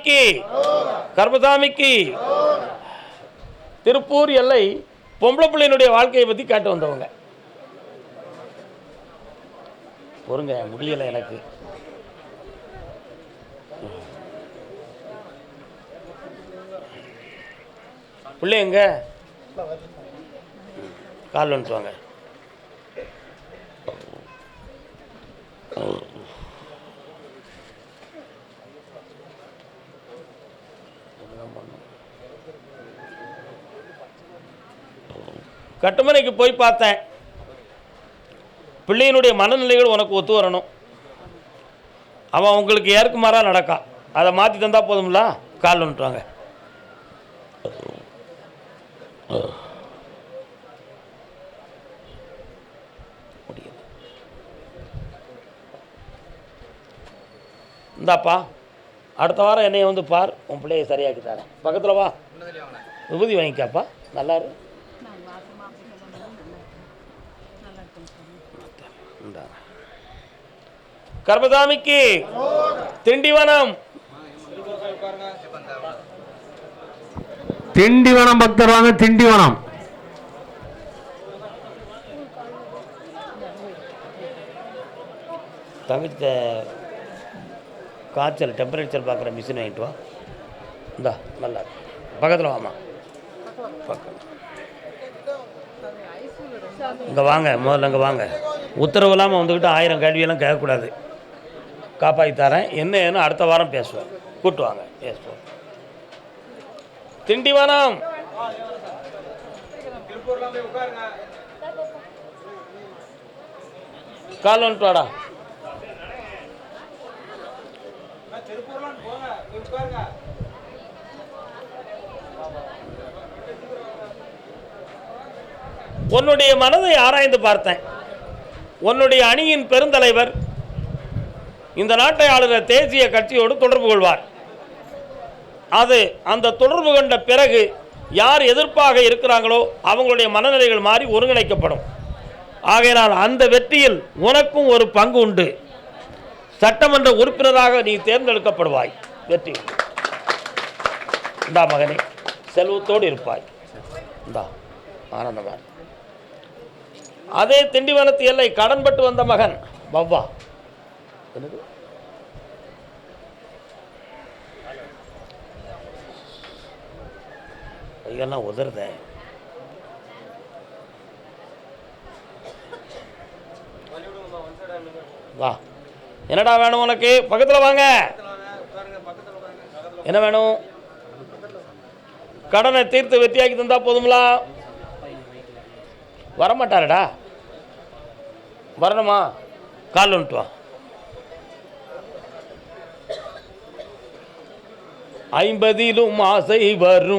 கர்பசாமிக்கு கர்பசாமிக்கு. திருப்பூர் எல்லை பொம்பளை பிள்ளையினுடைய வாழ்க்கையை பற்றி கேட்டு வந்தவங்க. பொறுங்க, முடியலை எனக்கு. பிள்ளை எங்க? கால் வந்துட்டு வாங்க. கட்டுமனைக்கு போய் பார்த்தேன். பிள்ளையினுடைய மனநிலைகள் உனக்கு ஒத்து வரணும். அவன் உங்களுக்கு ஏற்குமாறாக நடக்கான். அதை மாற்றி தந்தால் போதும்ல. கால் வந்துட்டுவாங்க. இந்தாப்பா, அடுத்த வாரம் என்னைய வந்து பார், உன் பிள்ளையை சரியாக்கி தரேன். பக்கத்தில் வா, விபூதி வாங்கிக்காப்பா. நல்லா இரு. கர்பசாமிக்கு திண்டிவனம். திண்டிவனம் பக்தர் வாங்க. திண்டிவனம் தவிர்த்த காய்ச்சல் டெம்பரேச்சர் பார்க்குற மிஷின் வாங்கிட்டு வா. இந்தா நல்லா பக்கத்தில் வாமா. பக்கம் இங்கே வாங்க, முதல்ல இங்கே வாங்க. உத்தரவு இல்லாமல் வந்துக்கிட்டு 1000 கேள்வியெல்லாம் கேட்கக்கூடாது. காப்பாற்றி தரேன். என்ன ஏன்னு அடுத்த வாரம் பேசுவோம். கூட்டு வாங்க, பேசுவோம். திண்டிவனம் கால் வந்துட்டு வாடா. உன்னுடைய மனதை ஆராய்ந்து பார்த்தேன். உன்னுடைய அணியின் பெருந்தலைவர் இந்த நாட்டை ஆளுகிற தேசிய கட்சியோடு தொடர்பு கொள்வார். அது அந்த தொடர்பு கொண்ட பிறகு யார் எதிர்ப்பாக இருக்கிறாங்களோ அவங்களுடைய மனநிலைகள் மாறி ஒருங்கிணைக்கப்படும். ஆகையினால் அந்த வெற்றியில் உனக்கும் ஒரு பங்கு உண்டு. சட்டமன்ற உறுப்பினராக நீ தேர்ந்தெடுக்கப்படுவாய். வெற்றி இந்தா மகனே, செல்வத்தோடு இருப்பாய். இந்தா ஆனந்தமாக. அதே திண்டிவனத்து எல்லை கடன்பட்டு வந்த மகன் பவ்வா. கையெல்லாம் உதறுத. வா, என்னடா வேணும் உனக்கு? பக்கத்தில் வாங்க. என்ன வேணும்? கடனை தீர்த்து வெற்றியாக்கி தந்தா போதுங்களா? வரமாட்டாரடா. வரணுமா? கால் வந்துட்டு வா. 50 ஆசை வரும்.